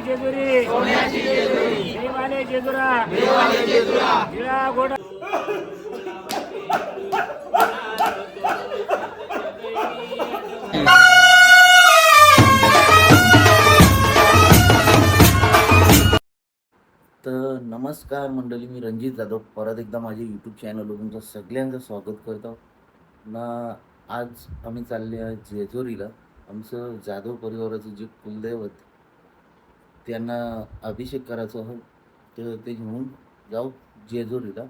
जेजुरी देवाले जेजुरा जिळा गोडा. तर नमस्कार मंडळी, मी रणजित जाधव परत एकदा माझ्या यूट्यूब चॅनलवर तुमचं सगळ्यांचं स्वागत करतो ना. आज आम्ही चालले आहे जेजुरीला. आमचं जाधव परिवाराचं जे कुलदैवत त्यांना अभिषेक करायचा आहे, तर ते घेऊन जाऊ जेजुरीला.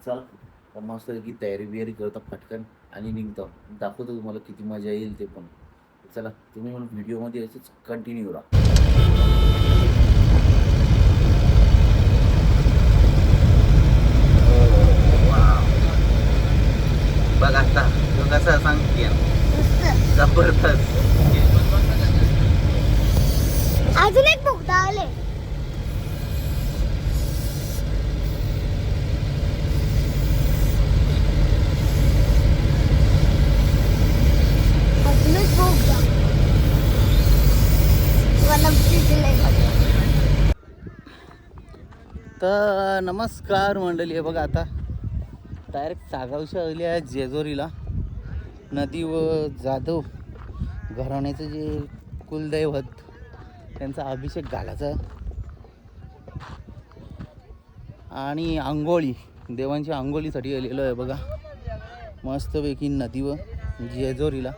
चला मस्त की तयारी बियारी करता पटकन आणि निघतो. दाखवतो तुम्हाला किती मजा येईल ते पण. चला तुम्ही म्हणून व्हिडिओमध्ये असंच कंटिन्यू राहा. बघ आता तो कसा सांगते जबरदस्त. अजून एक बोगदा आले. अजून एक बोगदा. तर नमस्कार मंडळी, हे बघा आता डायरेक्ट सागावशी आली आहे जेजुरीला. नदी व जाधव घराण्याचं जे कुलदैवत त्यांचा अभिषेक घालायचा आणि आंघोळी, देवांची आंघोळीसाठी आलेलो आहे बघा मस्तपैकी नदी व जेजुरीला.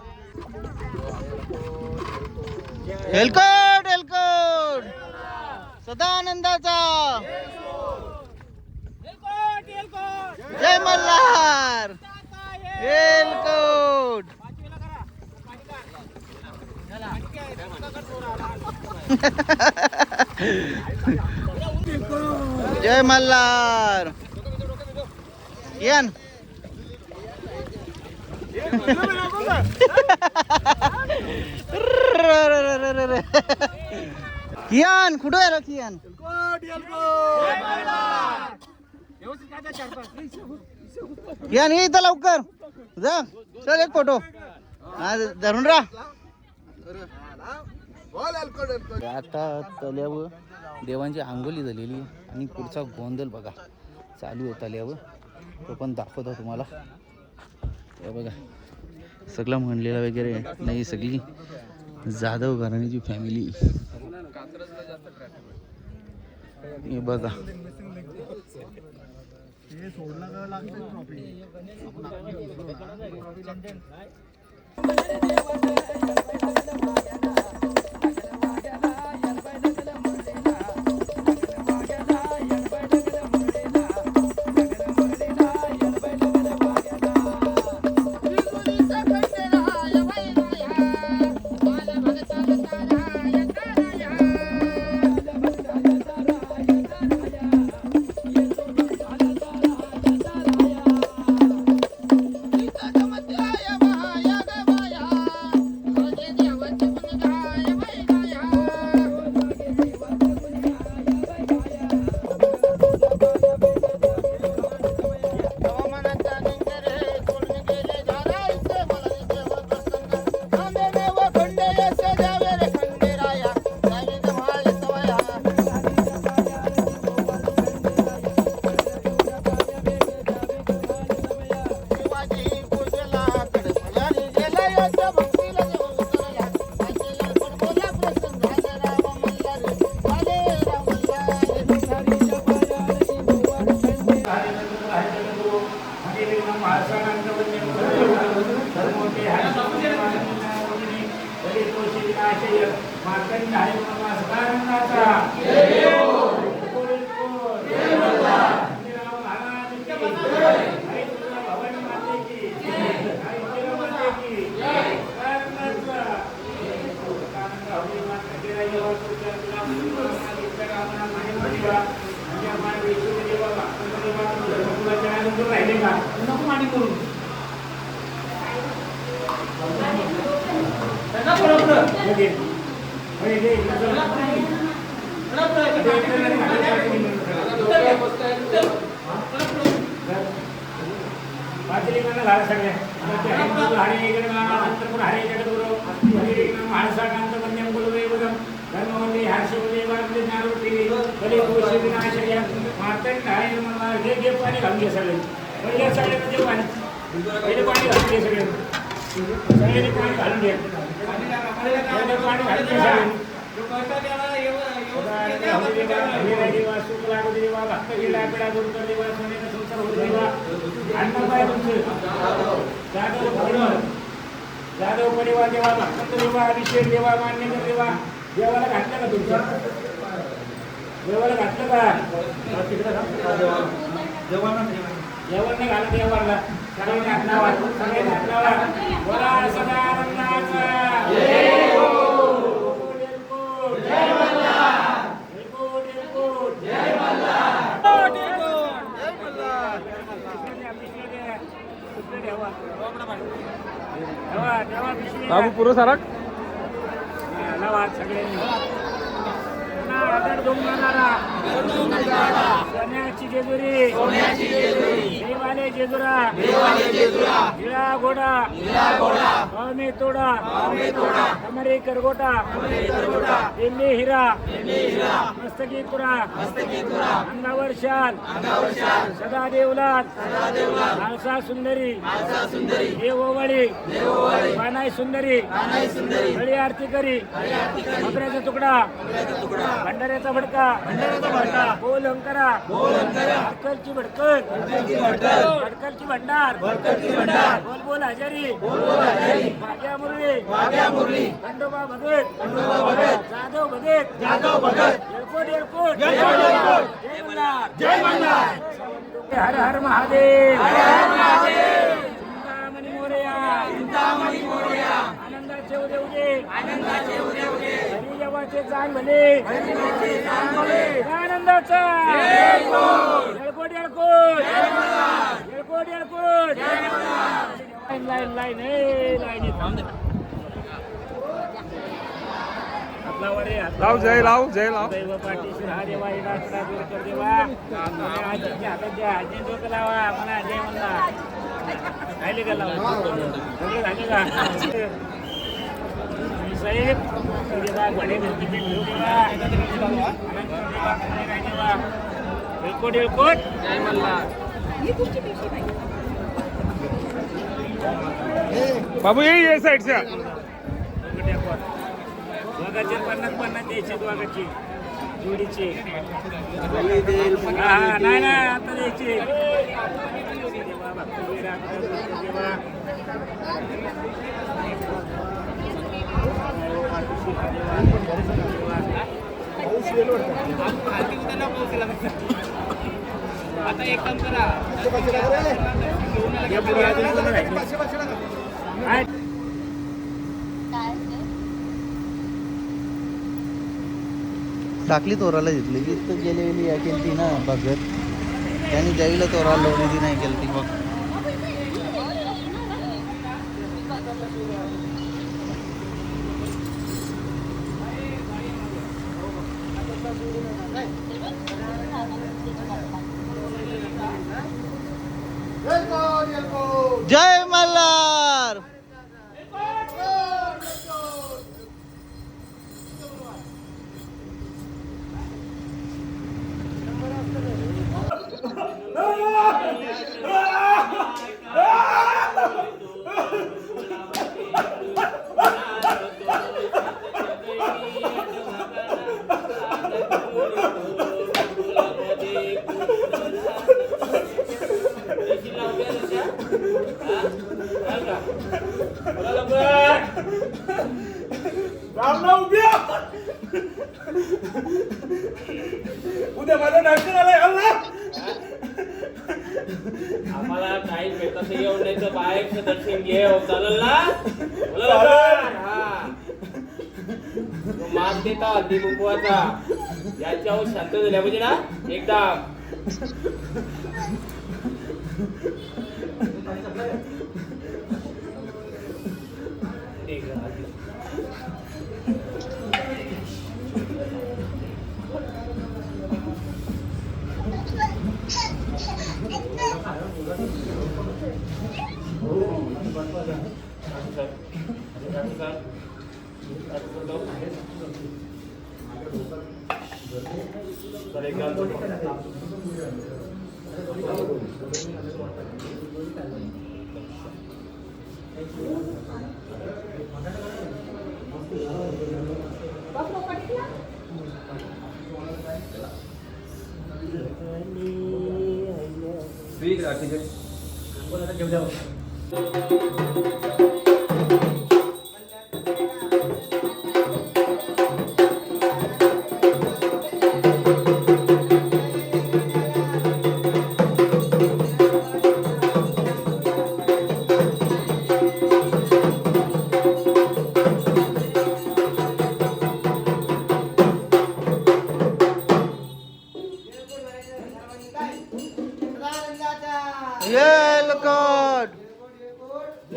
एलकोट एलकोट सदानंदाचा जय मल्हार एलकोट. जय मल्हार कियान. कियान कुठं आहे रे कियान? कियान ये इथं लवकर जा. चल एक फोटो धरून राहा. आता तल्यावर देवांची आंघोळी झालेली आणि पुढचा गोंधळ बघा चालू आहे तल्यावर, तो पण दाखवतो तुम्हाला. हे बघा सगळं म्हणलेलं वगैरे नाही, सगळी जाधव घराण्याची फॅमिली. हे बघा हर्षदेवा घे पाणी घालून घे सगळे पहिले सगळ्यांना दे पाणी पहिले पाणी घालून घे सगळे सगळ्यांनी पाणी घालून घे पहिले पाणी घालून घे सगळ्यांनी सुख लागू दे देवा भक्त गेला पिढा दूर कर देवा सोन्याचा संसार होऊ देवा अन्न पाय तुमचे जाधव परिवार देवा भक्त देवा अभिषेक देवा मान्य देवा देवाला घातलं का तुमच्या देवाला घातलं का जेवण नाही घालत देवाला सगळ्यांनी घातला सगळ्यांनी घातला बोला सदानंदाचा जय हो जय मल्हार जय मल्हार जय मल्हार बाबू पुरो सारक सगळ्यांनी सोन्याची जेजुरी देवाले जेजुरा हिरा घोडा हमी तोडा कमरे करगोटा दिल्ली हिरा मस्तकी तुरा अंगावर शाल सदा देवलात आळसा सुंदरी देववाडी पानाई सुंदरी बळी आरती करी मकऱ्याचा तुकडा भंडाऱ्याचा भडका बोल अंकरा भडकलची भडकल भडकलची भंडार बोल बोल हजारी भाग्या मुरली खंडोबा भगत जाधव भगत एअरपोर्ट जय मल्हार हर हर महादेव चिंतामणी मोरया आनंदाचे उदे हरी देवाचे चांग भले आनंदाचा येळकोट लाईन लाव जय लाव दैव पाठीशी हा देवा येणार दूर कर देवा आजीच्या हातात द्या आजी डोकं लावा म्हणा जय म्हणला राहिले का लावा सगळे झाले का साहेब देवा घोडे धरती पीठ घेऊ देवा येळकोट जय मल्हार बाबू ये साईडच्या वाघाचे 50 द्यायचे वाघाची जोडीचे हा नाही आता द्यायचे आता एक काम करा टाकली तोराला घेतली की तर गेलेली या केली ना भगत त्यांनी द्यायला तोरा लावली ती नाही केली मग जय मल्हार उद्या माझा नाश्ता आलाय अल्ला आम्हाला काही भेटत येऊन नाही तर बाहेरचं दर्शन घे चालेल ना मात देता अगदी बुकवाचा याच्यावर शांत झाल्या पाहिजे ना एकदा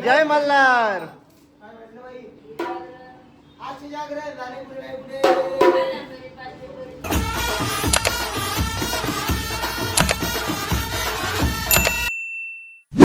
जय मल्हार.